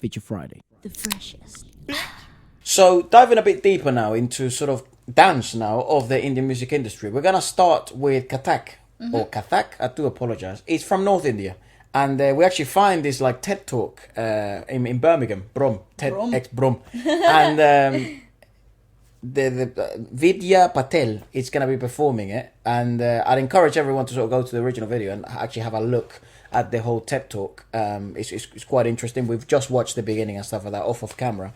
Feature Friday. The freshest. So diving a bit deeper now into sort of dance now of the Indian music industry, we're gonna start with Kathak or Kathak. I do apologize. It's from North India, and we actually find this like TED talk in Birmingham, Brom, and the Vidya Patel is gonna be performing it, and I'd encourage everyone to sort of go to the original video and actually have a look at the whole TED talk. It's quite interesting. We've just watched the beginning and stuff like that off camera.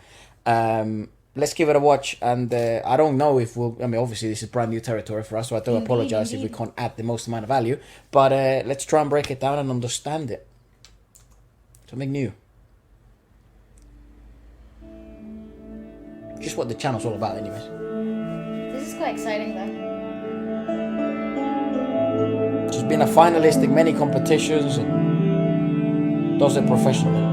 Let's give it a watch, and I don't know if we'll. I mean, obviously this is brand new territory for us, so I do apologize if we can't add the most amount of value. But let's try and break it down and understand it. Something new. Just what the channel's all about, anyways. This is quite exciting, though. She's been a finalist in many competitions and does it professionally.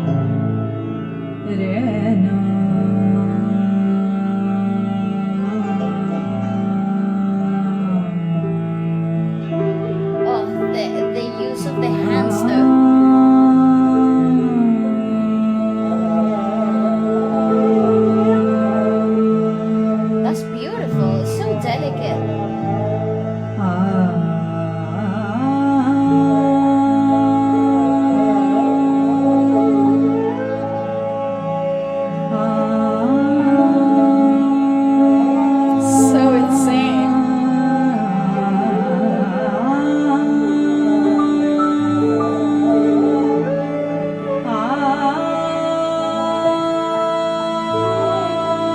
Oh, the use of the hands, though. That's beautiful. It's so delicate. So insane.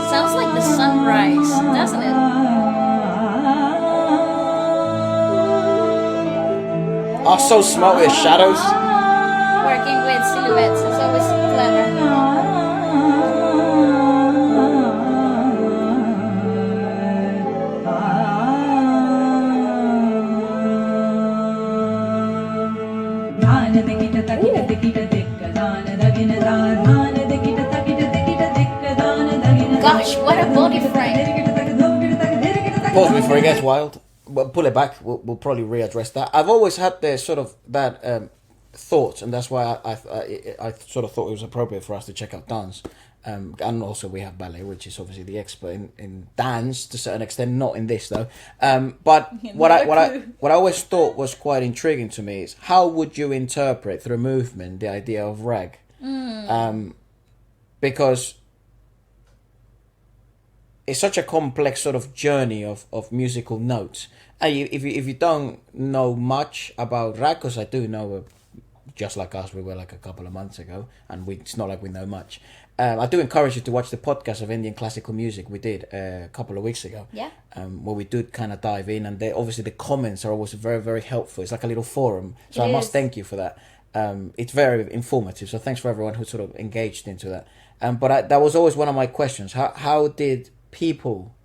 Sounds like the sunrise, doesn't it? Oh, so smart with shadows. Working with silhouettes is always clever. Gosh, what a body frame. Pause before it gets wild. Well, pull it back. We'll probably readdress that. I've always had the sort of that thought, and that's why I sort of thought it was appropriate for us to check out dance. And also we have ballet, which is obviously the expert in dance to a certain extent, not in this though. But what I always thought was quite intriguing to me is how would you interpret through movement the idea of rag? Because it's such a complex sort of journey of musical notes. And if you don't know much about rag, because I do know, just like us, we were like a couple of months ago, and it's not like we know much. I do encourage you to watch the podcast of Indian classical music we did a couple of weeks ago. Yeah. Where we did kind of dive in, and obviously the comments are always very, very helpful. It's like a little forum, so I must thank you for that. It's very informative, so thanks for everyone who sort of engaged into that. But that was always one of my questions. How did people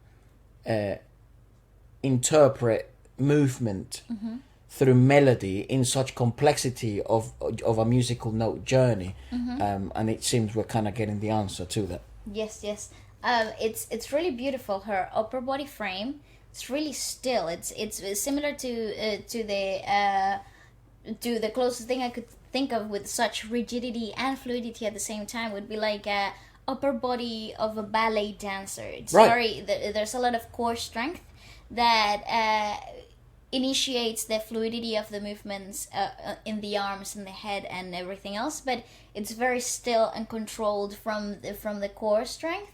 interpret movement through melody in such complexity of a musical note journey? And it seems we're kind of getting the answer to that. Yes. It's really beautiful. Her upper body frame. It's really still. It's similar to the closest thing I could think of with such rigidity and fluidity at the same time would be like a upper body of a ballet dancer. It's there's a lot of core strength that initiates the fluidity of the movements in the arms and the head and everything else, but it's very still and controlled from the core strength.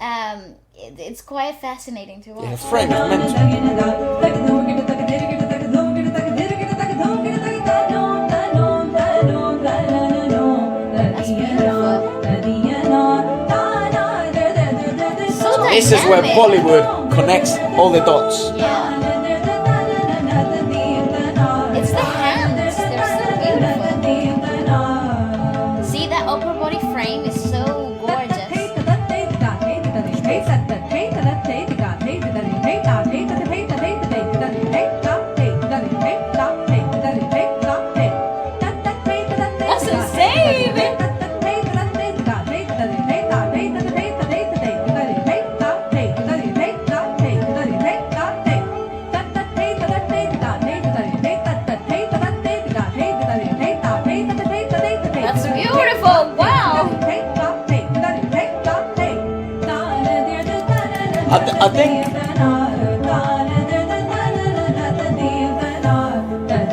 It's quite fascinating to watch. Yeah, frame is mental. That's beautiful. So This is where Bollywood connects all the dots. Yeah. It's the hands. They're so beautiful. See, that upper body frame is so gorgeous. That's insane! That's beautiful! Wow! I think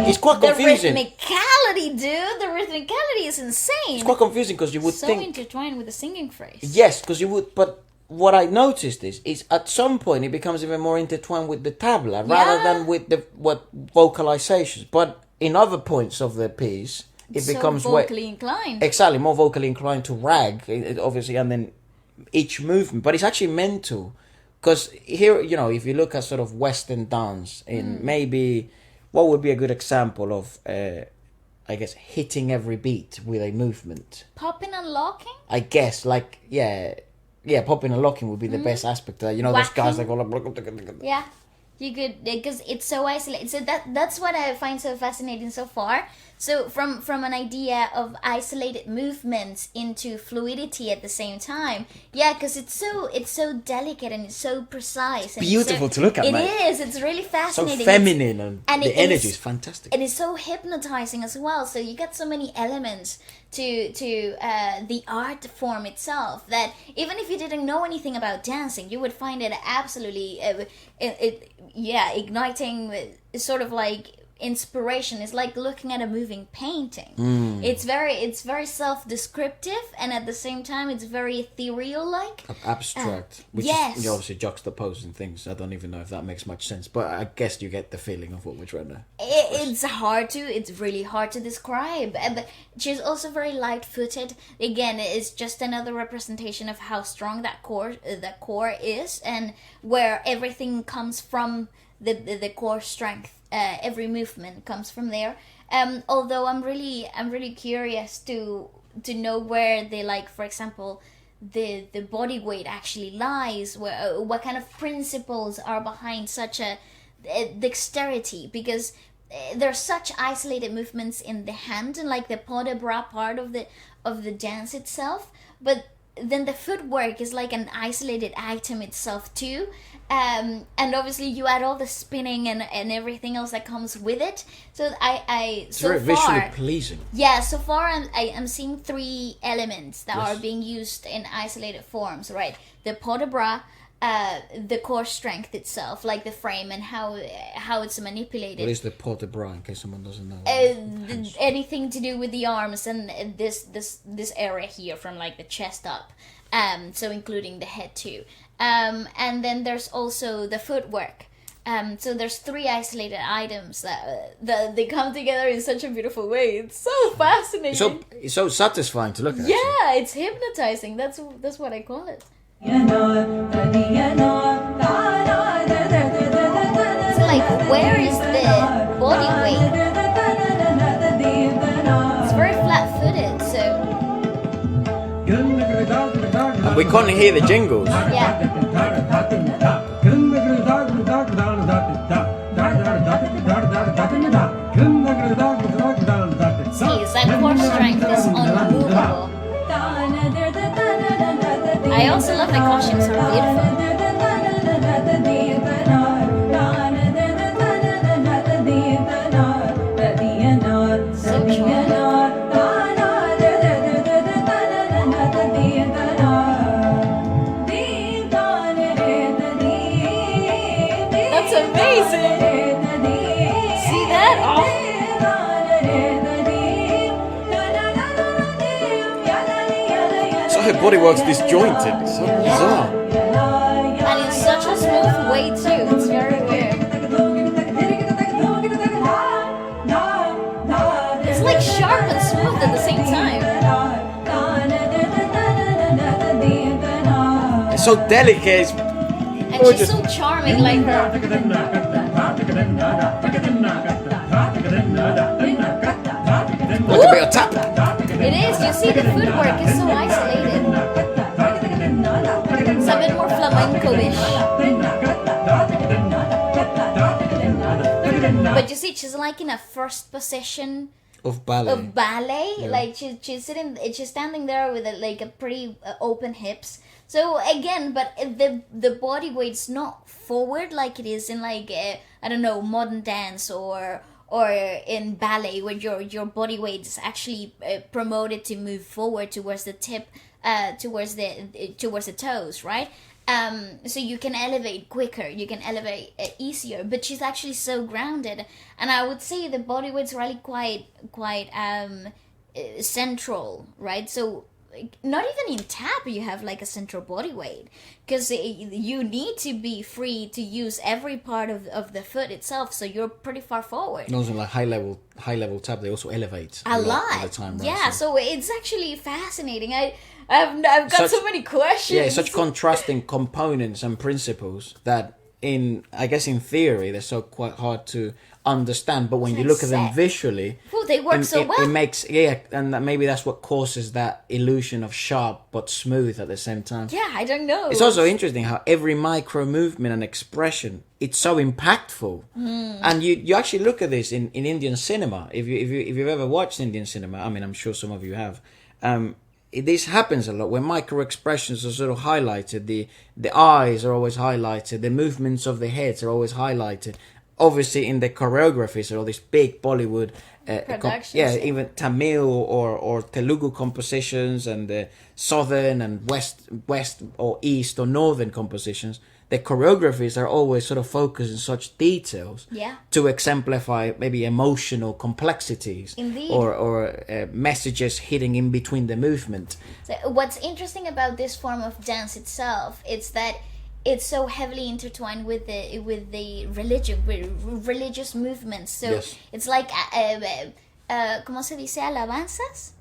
it's quite confusing. The rhythmicality, dude. The rhythmicality is insane. It's quite confusing because you would so think intertwined with the singing phrase. Yes, because you would, but what I noticed is at some point it becomes even more intertwined with the tabla rather than with the vocalizations. But in other points of the piece, it becomes vocally inclined. Exactly, more vocally inclined to rag, obviously, and then each movement. But it's actually meant to, because here, if you look at sort of Western dance, in maybe what would be a good example of, I guess, hitting every beat with a movement. Popping and locking? I guess, popping and locking would be the best aspect of that. Those guys that go like... Yeah. You could, because it's so isolated. So that's what I find so fascinating so far. So from an idea of isolated movements into fluidity at the same time. Yeah, because it's so delicate and it's so precise. And beautiful to look at, mate. It is. It's really fascinating. So feminine and the energy is fantastic. And it's so hypnotizing as well. So you get so many elements to the art form itself that even if you didn't know anything about dancing, you would find it absolutely igniting, sort of like inspiration. Is like looking at a moving painting. It's very self-descriptive, and at the same time it's very ethereal, like abstract, which is obviously juxtaposing things. I don't even know if that makes much sense, but I guess you get the feeling of what we're trying to it's really hard to describe. But she's also very light-footed. Again, it's just another representation of how strong that core is, and where everything comes from the core strength. Every movement comes from there. Although I'm really curious to know where they, like, for example, the body weight actually lies. What kind of principles are behind such a dexterity? Because there's such isolated movements in the hand and like the pas de bras part of the dance itself, but then the footwork is like an isolated item itself too. And obviously you add all the spinning and everything else that comes with it. So it's very visually pleasing. Yeah, so far I'm seeing 3 elements that are being used in isolated forms, right? The pas de bras, the core strength itself, like the frame and how it's manipulated. What is the pas de bras, in case someone doesn't know? Anything to do with the arms and this area here from like the chest up, so including the head too. And then there's also the footwork. So there's 3 isolated items that they come together in such a beautiful way. It's so fascinating. It's so satisfying to look at. Yeah, it's hypnotizing. That's what I call it. So like, where is the body weight? It's very flat-footed, so... And we can't hear the jingles. Yeah. See, that core strength is unmovable. I also love the costumes, are beautiful. So cute. That's amazing. See that? Oh. Her body works disjointed. It's so bizarre. And in such a smooth way too. It's very weird. It's like sharp and smooth at the same time. It's so delicate. And she's so charming, like her. Like a bit of tap. It is. You see, the footwork is so isolated. It's a bit more flamenco-ish. But you see, she's like in a first position of ballet. Yeah. Like she's standing there with a pretty open hips. So again, but the body weight's not forward like it is in like I don't know, modern dance or in ballet, where your body weight is actually promoted to move forward towards the tip, towards the toes, right? So you can elevate quicker, you can elevate easier, but she's actually so grounded. And I would say the body weight's really quite central, right? So not even in tap you have like a central body weight, because you need to be free to use every part of the foot itself, so you're pretty far forward. And also like high level tap, they also elevate a lot of the time, right? Yeah, so it's actually fascinating. I've got so many questions. Yeah, such contrasting components and principles that I guess in theory they're so quite hard to understand, but when you look at them visually, they work so well. It makes and maybe that's what causes that illusion of sharp but smooth at the same time. Yeah, I don't know. It's also interesting how every micro movement and expression, it's so impactful. And you actually look at this in Indian cinema. If you've ever watched Indian cinema, I mean, I'm sure some of you have. This happens a lot where micro expressions are sort of highlighted. The eyes are always highlighted. The movements of the heads are always highlighted. Obviously, in the choreographies are all these big Bollywood productions. Even Tamil or Telugu compositions, and the southern and west or east or northern compositions. The choreographies are always sort of focused in such details to exemplify maybe emotional complexities. Indeed. or messages hitting in between the movement. So what's interesting about this form of dance itself, it's that it's so heavily intertwined with the religious movements. So it's like ¿cómo se dice? Alabanzas.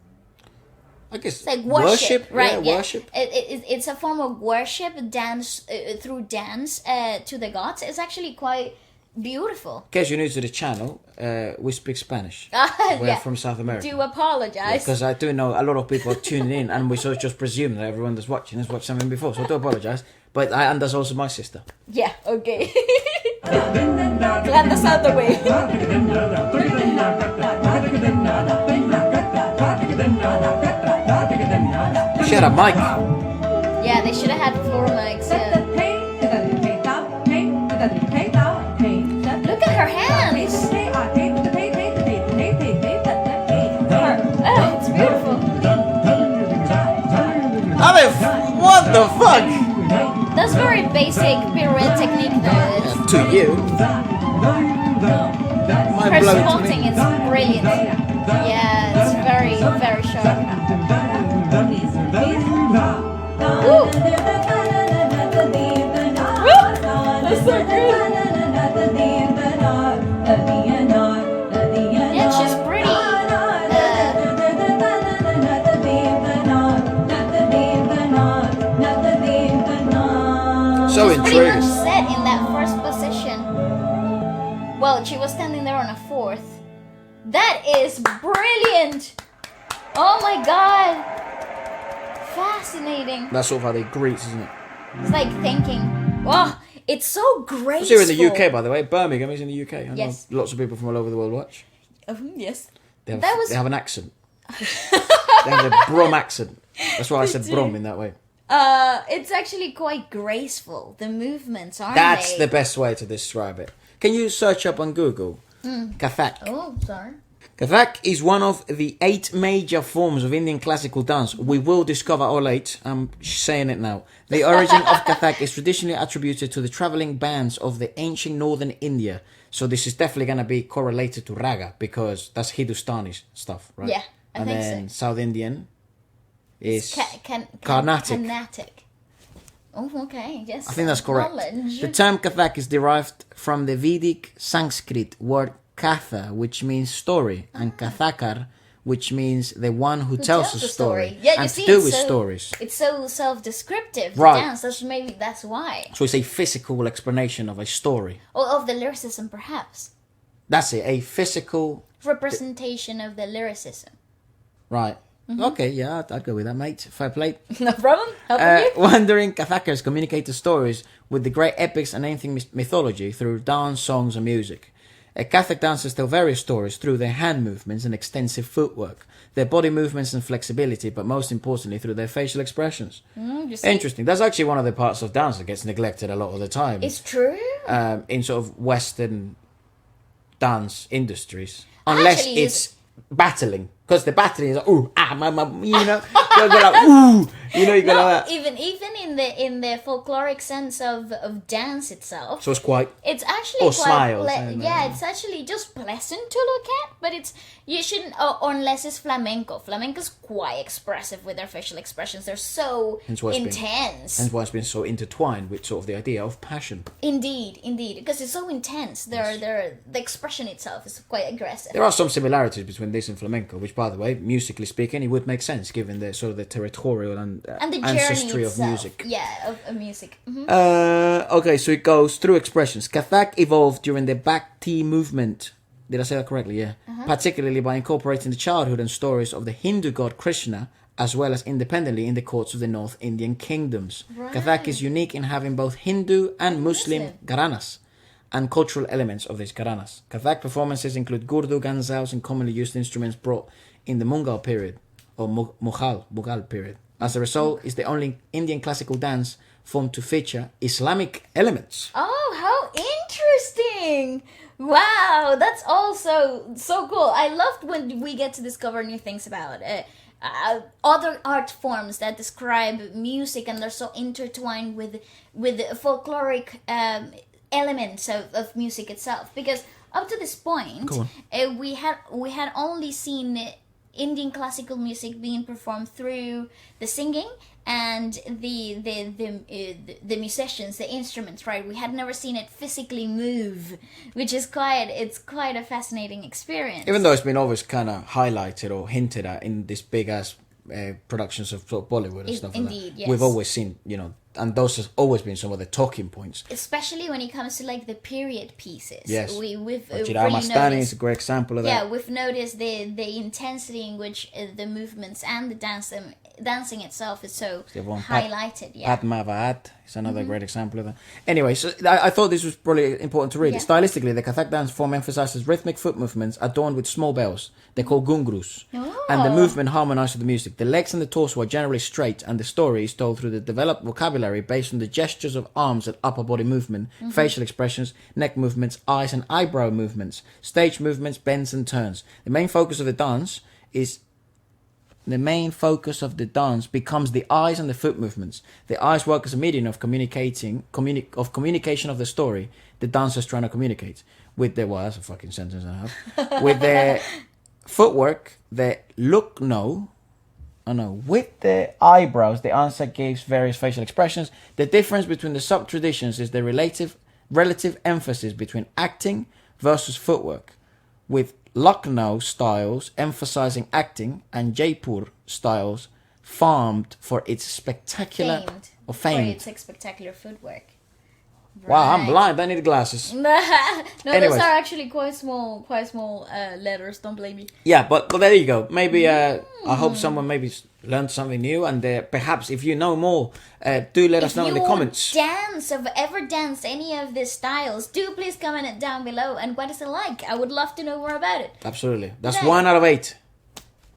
I guess like worship, right? Yeah, worship. It's a form of worship, dance through dance to the gods. It's actually quite beautiful. In case you're new to the channel, we speak Spanish. We're from South America. Do apologize. Because I do know a lot of people are tuning in, and we sort of just presume that everyone that's watching has watched something before. So I do apologize. But and that's also my sister. Yeah. Okay. Glad that's out the way. She had a mic. Yeah, they should have had floor mics. Look at her hands. Oh, it's beautiful. I mean, what the fuck? That's very basic pirouette technique, though. To you. Her spotting is brilliant. Yeah, it's very, very sharp. Woo! That's so good. Yeah, she's pretty. So she's pretty much intrigued. set in that first position. Well, she was standing there on a fourth. That is brilliant! Oh my god! Fascinating. That's sort of how they greet, isn't it? It's like thinking. Wow, it's so graceful. It's here in the UK, by the way. Birmingham is in the UK. I Yes. know lots of people from all over the world watch. Yes. They have an accent. They have a Brom accent. That's why I said Brom in that way. It's actually quite graceful. The movements, aren't That's they? the best way to describe it. Can you search up on Google Kathak? Oh, sorry. Kathak is one of the 8 major forms of Indian classical dance. We will discover all 8. I'm saying it now. The origin of Kathak is traditionally attributed to the travelling bands of the ancient northern India. So this is definitely going to be correlated to Raga, because that's Hindustani stuff, right? Yeah, I think then so. South Indian is Carnatic. Carnatic. Oh, okay. Yes. I think that's correct. Knowledge. The term Kathak is derived from the Vedic Sanskrit word Katha, which means story, and Kathakar, which means the one who tells a story. Yeah, you and see, to do it's with so, stories. It's so self-descriptive. Right. Dance. That's why. So it's a physical explanation of a story. Or of the lyricism, perhaps. That's it, a physical Representation of the lyricism. Right. Okay, yeah, I'd go with that, mate. Fair play. No problem. Helping you. Wandering Kathakars communicate the stories with the great epics and ancient mythology through dance, songs, and music. Kathak dancers tell various stories through their hand movements and extensive footwork, their body movements and flexibility, but most importantly through their facial expressions. You see? Interesting. That's actually one of the parts of dance that gets neglected a lot of the time. It's true. In sort of Western dance industries. Unless Actually, it's battling. Because the battling is like, ooh, ah, my, you know, you go like, ooh, you know, you go like that. Even in the folkloric sense of dance itself. So it's quite. It's actually or quite. smiles. It's actually just pleasant to look at, but you shouldn't. Unless it's flamenco. Flamenco's quite expressive with their facial expressions. They're so intense. And why it's been so intertwined with sort of the idea of passion. Indeed, because it's so intense. The expression itself is quite aggressive. There are some similarities between this and flamenco, which, by the way, musically speaking, it would make sense given the sort of the territorial and the ancestry itself. of music. Yeah, of music. Mm-hmm. Okay, so it goes through expressions. Kathak evolved during the Bhakti movement. Did I say that correctly? Yeah. Particularly by incorporating the childhood and stories of the Hindu god Krishna, as well as independently in the courts of the North Indian kingdoms. Right. Kathak is unique in having both Hindu and Muslim gharanas and cultural elements of these gharanas. Kathak performances include gurdu, ganzaus, and commonly used instruments brought in the Mughal period, or Mughal period. As a result, it's the only Indian classical dance form to feature Islamic elements. Oh, how interesting! Wow, that's also so cool. I loved when we get to discover new things about other art forms that describe music, and they're so intertwined with folkloric elements of music itself. Because up to this point, we had only seen Indian classical music being performed through the singing and the musicians, the instruments, right? We had never seen it physically move, which is quite a fascinating experience. Even though it's been always kind of highlighted or hinted at in these big ass productions of Bollywood and stuff like that. Yes. We've always seen, and those have always been some of the talking points. Especially when it comes to like the period pieces. Yes. We've really Mastani is a great example of that. Yeah, we've noticed the intensity in which the movements and the dancing itself is so highlighted. Padmavaat is another great example of that. Anyway, so I thought this was probably important to read. Yeah. Stylistically, the Kathak dance form emphasizes rhythmic foot movements adorned with small bells. They're called gungrus. Oh. And the movement harmonized with the music. The legs and the torso are generally straight, and the story is told through the developed vocabulary based on the gestures of arms and upper body movement, facial expressions, neck movements, eyes and eyebrow movements, stage movements, bends and turns. The main focus of the dance becomes the eyes and the foot movements. The eyes work as a medium of communication of the story the dancer's trying to communicate with their. Well, that's a fucking sentence and a half. With their footwork, the with the eyebrows, the dancer gives various facial expressions. The difference between the sub-traditions is the relative emphasis between acting versus footwork, with Lucknow styles emphasizing acting and Jaipur styles famed for its spectacular footwork. Right. Wow, I'm blind. I need glasses. Those are actually quite small letters. Don't blame me. Yeah, but there you go. Maybe I hope someone maybe learned something new, and perhaps if you know more, do let us know in the comments. Ever danced any of these styles? Do please comment it down below. And what is it like? I would love to know more about it. Absolutely, that's 1 out of 8.